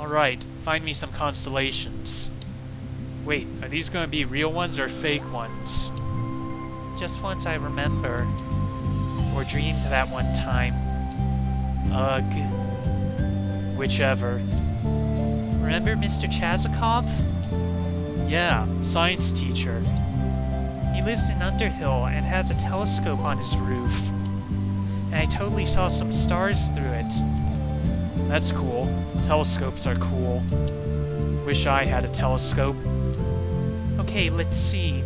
Alright, find me some constellations. Wait, are these going to be real ones or fake ones? Just ones I remember. Or dreamed that one time. Ugh. Whichever. Remember Mr. Chazikov? Yeah, science teacher. He lives in Underhill and has a telescope on his roof. And I totally saw some stars through it. That's cool. Telescopes are cool. Wish I had a telescope. Okay, let's see.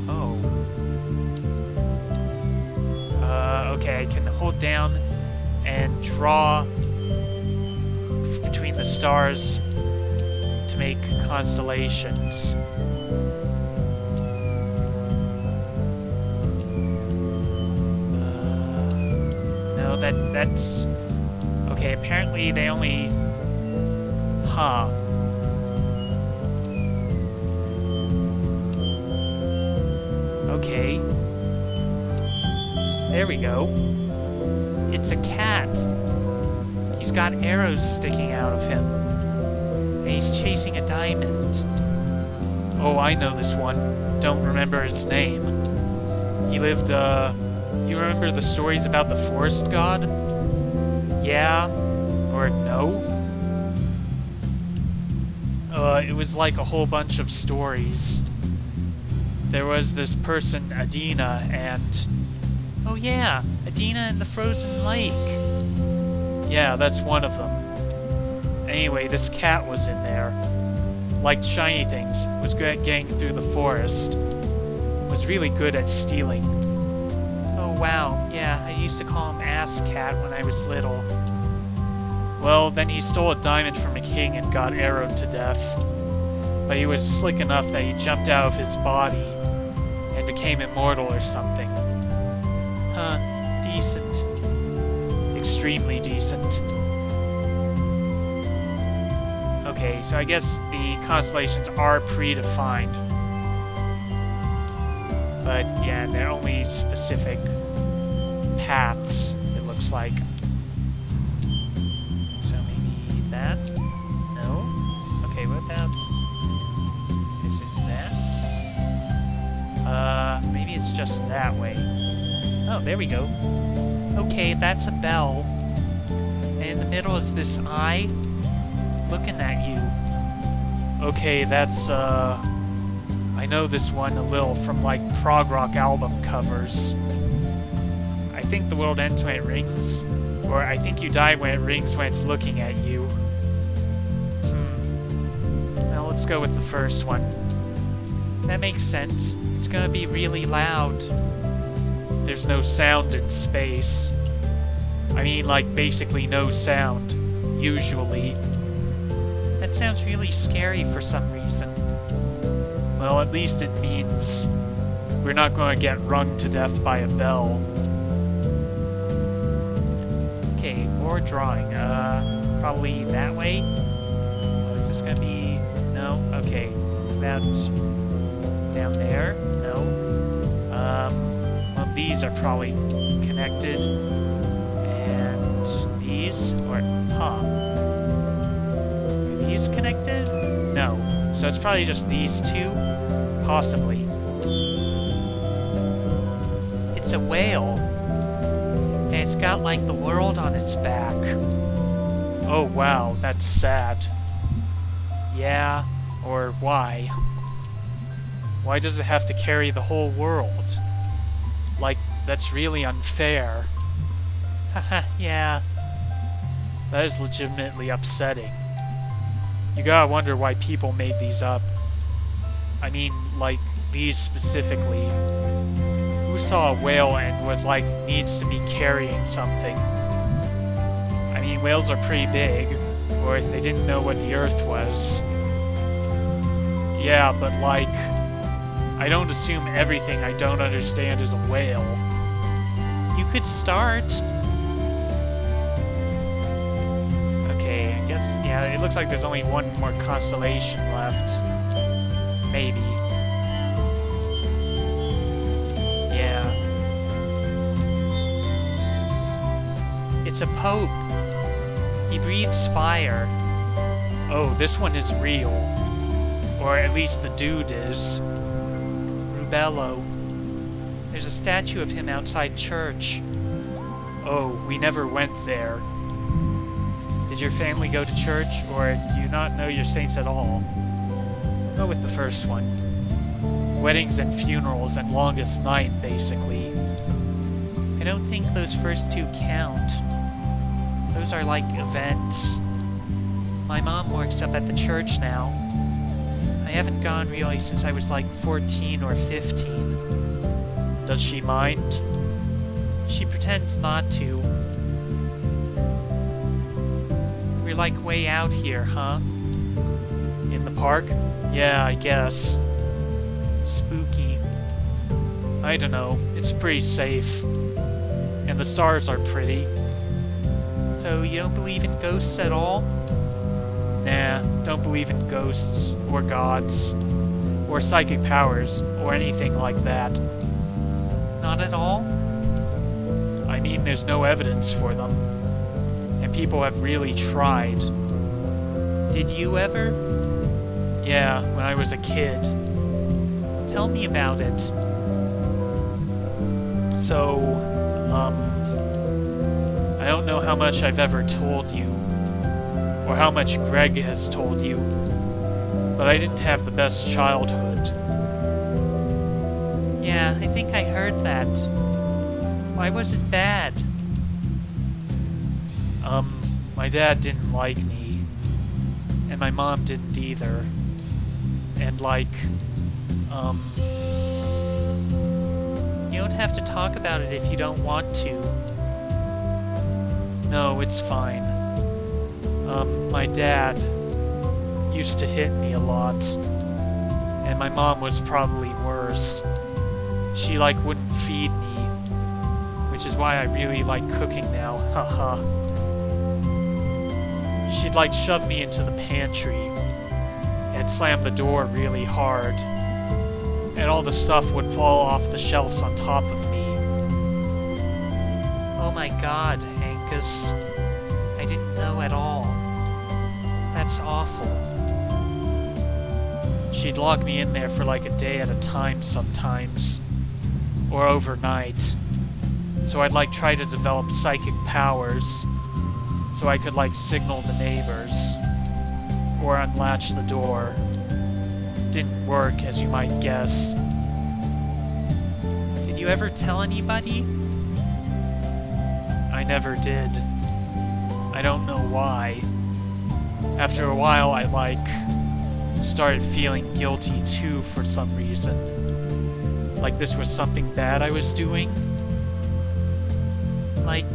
Oh. Okay, I can hold down and draw between the stars to make constellations. No, that's... Okay, apparently they only... Huh. Okay. There we go. It's a cat. He's got arrows sticking out of him. And he's chasing a diamond. Oh, I know this one. Don't remember his name. He lived, You remember the stories about the forest god? Yeah? Or no? It was like a whole bunch of stories. There was this person, Adina, and... Oh yeah, Adina and the frozen lake. Yeah, that's one of them. Anyway, this cat was in there. Liked shiny things, was good at getting through the forest. Was really good at stealing. Oh wow, yeah, I used to call him Ass Cat when I was little. Well, then he stole a diamond from a king and got arrowed to death. But he was slick enough that he jumped out of his body and became immortal or something. Huh, decent. Extremely decent. Okay, so I guess the constellations are predefined. But yeah, they're only specific paths, it looks like. So maybe that? No? Okay, what about... Is it that? Maybe it's just that way. Oh, there we go. Okay, that's a bell. And in the middle is this eye looking at you. Okay, that's, I know this one a little from, like, prog rock album covers. I think the world ends when it rings. Or I think you die when it rings when it's looking at you. Well, let's go with the first one. That makes sense. It's gonna be really loud. There's no sound in space. I mean, like, basically no sound. Usually. That sounds really scary for some reason. Well, at least it means we're not going to get rung to death by a bell. Okay, more drawing. Probably that way? Oh, is this going to be... No? Okay. About down there? No. Well, these are probably connected. And these? Or, huh. Are these connected? No. So it's probably just these two? Possibly. It's a whale. And it's got, like, the world on its back. Oh, wow, that's sad. Yeah, or why? Why does it have to carry the whole world? Like, that's really unfair. Haha, yeah. That is legitimately upsetting. You gotta wonder why people made these up. I mean, like, these specifically. Who saw a whale and was like, needs to be carrying something? I mean, whales are pretty big, or they didn't know what the Earth was. Yeah, but like, I don't assume everything I don't understand is a whale. You could start. Okay, I guess, yeah, it looks like there's only one more constellation left. Maybe. Yeah. It's a pope. He breathes fire. Oh, this one is real. Or at least the dude is. Rubello. There's a statue of him outside church. Oh, we never went there. Did your family go to church, or do you not know your saints at all? Go with the first one. Weddings and funerals and longest night, basically. I don't think those first two count. Those are like events. My mom works up at the church now. I haven't gone really since I was like 14 or 15. Does she mind? She pretends not to. We're like way out here, huh? In the park? Yeah, I guess. Spooky. I don't know. It's pretty safe. And the stars are pretty. So you don't believe in ghosts at all? Nah, don't believe in ghosts, or gods, or psychic powers, or anything like that. Not at all? I mean, there's no evidence for them. And people have really tried. Did you ever? Yeah, when I was a kid. Tell me about it. So, I don't know how much I've ever told you, or how much Greg has told you, but I didn't have the best childhood. Yeah, I think I heard that. Why was it bad? My dad didn't like me, and my mom didn't either. And you don't have to talk about it if you don't want to. No, it's fine. My dad used to hit me a lot, and my mom was probably worse. She wouldn't feed me, which is why I really like cooking now, haha. She'd shove me into the pantry and slam the door really hard, and all the stuff would fall off the shelves on top of me. Oh my god, Angus. I didn't know at all. That's awful. She'd lock me in there for a day at a time sometimes, or overnight. So I'd try to develop psychic powers, so I could signal the neighbors, or unlatch the door. Didn't work, as you might guess. Did you ever tell anybody? I never did. I don't know why. After a while, I started feeling guilty too for some reason. Like this was something bad I was doing. Like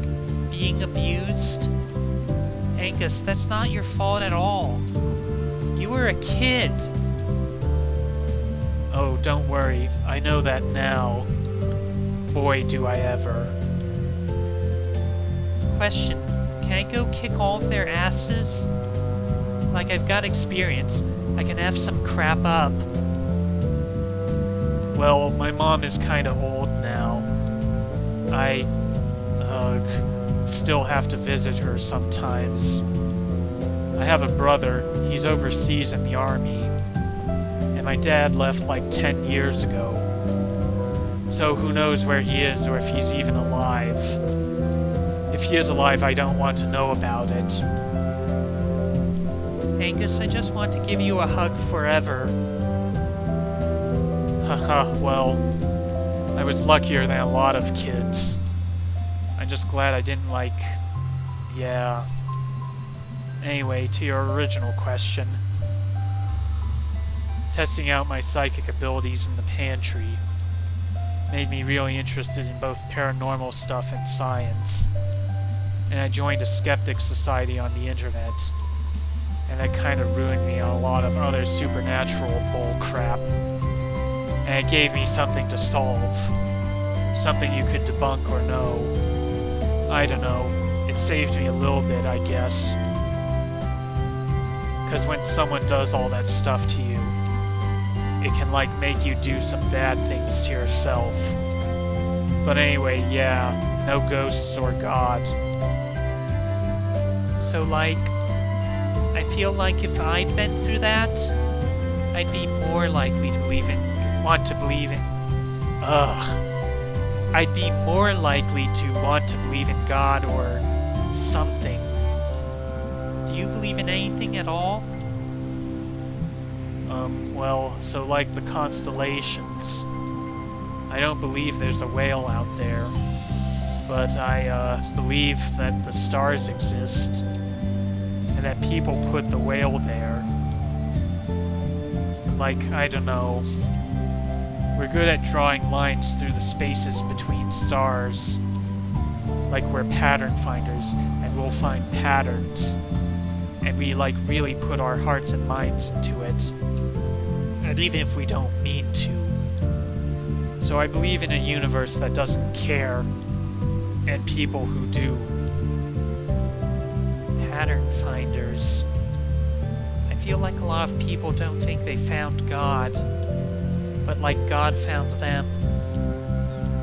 being abused. Angus, that's not your fault at all. You were a kid. Oh, don't worry. I know that now. Boy, do I ever. Question. Can I go kick all of their asses? I've got experience. I can F some crap up. Well, my mom is kinda old now. I still have to visit her sometimes. I have a brother. He's overseas in the army. And my dad left 10 years ago. So who knows where he is or if he's even alive. If he is alive, I don't want to know about it. Angus, I just want to give you a hug forever. Haha, well, I was luckier than a lot of kids. I'm just glad I didn't yeah. Anyway, to your original question. Testing out my psychic abilities in the pantry made me really interested in both paranormal stuff and science. And I joined a skeptic society on the internet. And that kind of ruined me on a lot of other supernatural bull crap. And it gave me something to solve. Something you could debunk or know. I don't know. It saved me a little bit, I guess. Because when someone does all that stuff to you, it can make you do some bad things to yourself. But anyway, yeah, no ghosts or God. So, like, I feel like if I'd been through that, I'd be more likely to want to believe in... I'd be more likely to want to believe in God or something. Do you believe in anything at all? Well, so like the Constellations. I don't believe there's a whale out there, but I believe that the stars exist, and that people put the whale there. Like, I don't know. We're good at drawing lines through the spaces between stars. Like we're pattern finders, and we'll find patterns. And we, like, really put our hearts and minds into it. And even if we don't mean to. So I believe in a universe that doesn't care, and people who do. Pattern finders. I feel like a lot of people don't think they found God, but like God found them.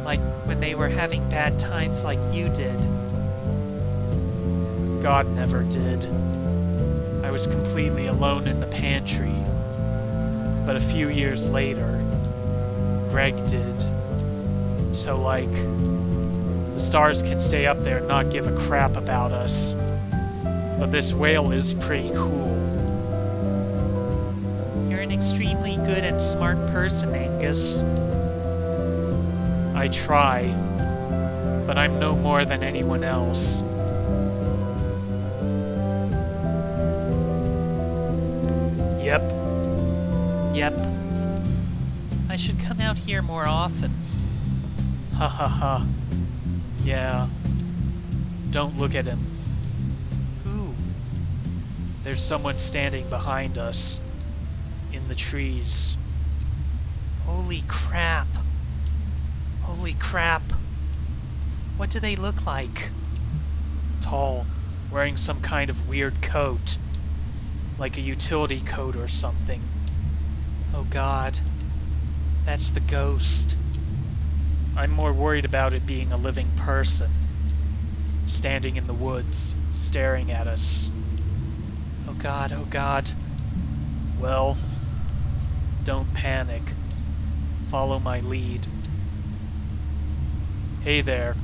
Like when they were having bad times like you did. God never did. I was completely alone in the pantry. But a few years later, Greg did. So, like, the stars can stay up there and not give a crap about us. But this whale is pretty cool. You're an extremely good and smart person, Angus. I try, but I'm no more than anyone else. Yep. I should come out here more often. Ha ha ha. Yeah. Don't look at him. Who? There's someone standing behind us. In the trees. Holy crap. Holy crap. What do they look like? Tall. Wearing some kind of weird coat. Like a utility coat or something. Oh God. That's the ghost. I'm more worried about it being a living person. Standing in the woods, staring at us. Oh God, oh God. Well, don't panic. Follow my lead. Hey there.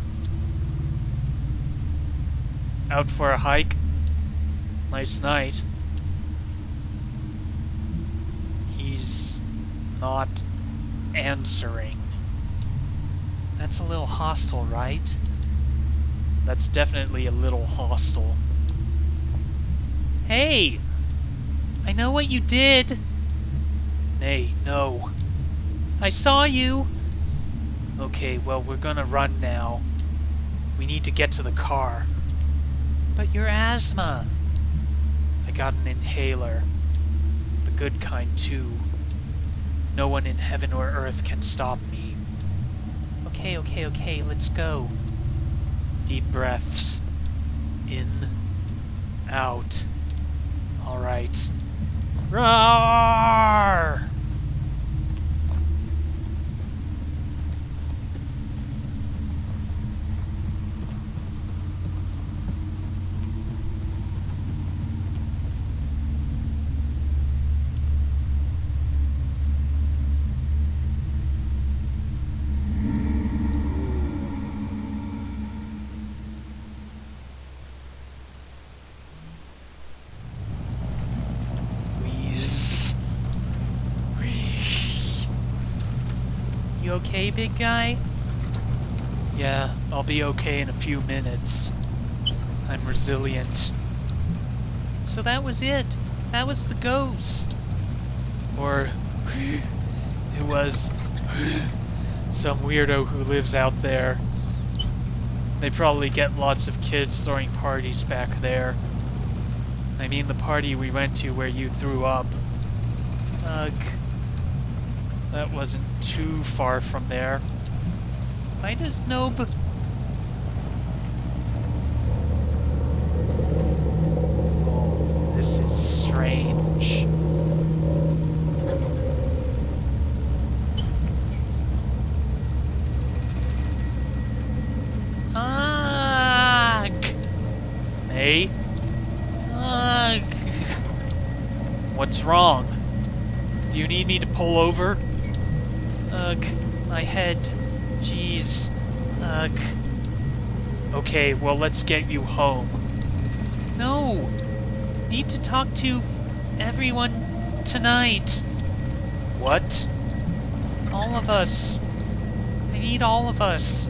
Out for a hike? Nice night. He's not answering. That's a little hostile, right? That's definitely a little hostile. Hey! I know what you did! Nay, no. I saw you! Okay, well, we're gonna run now. We need to get to the car. But your asthma! I got an inhaler. The good kind, too. No one in heaven or earth can stop me. Okay, let's go. Deep breaths. In. Out. Alright. Roar! You okay, big guy? Yeah, I'll be okay in a few minutes. I'm resilient. So that was it. That was the ghost. Or it was some weirdo who lives out there. They probably get lots of kids throwing parties back there. I mean the party we went to where you threw up. Ugh. That wasn't too far from there. Why does Nob... Oh, this is strange. Ugh! Hey? Ugh. What's wrong? Do you need me to pull over? Ugh, my head. Jeez. Ugh. Okay, well, let's get you home. No! Need to talk to everyone tonight. What? All of us. I need all of us.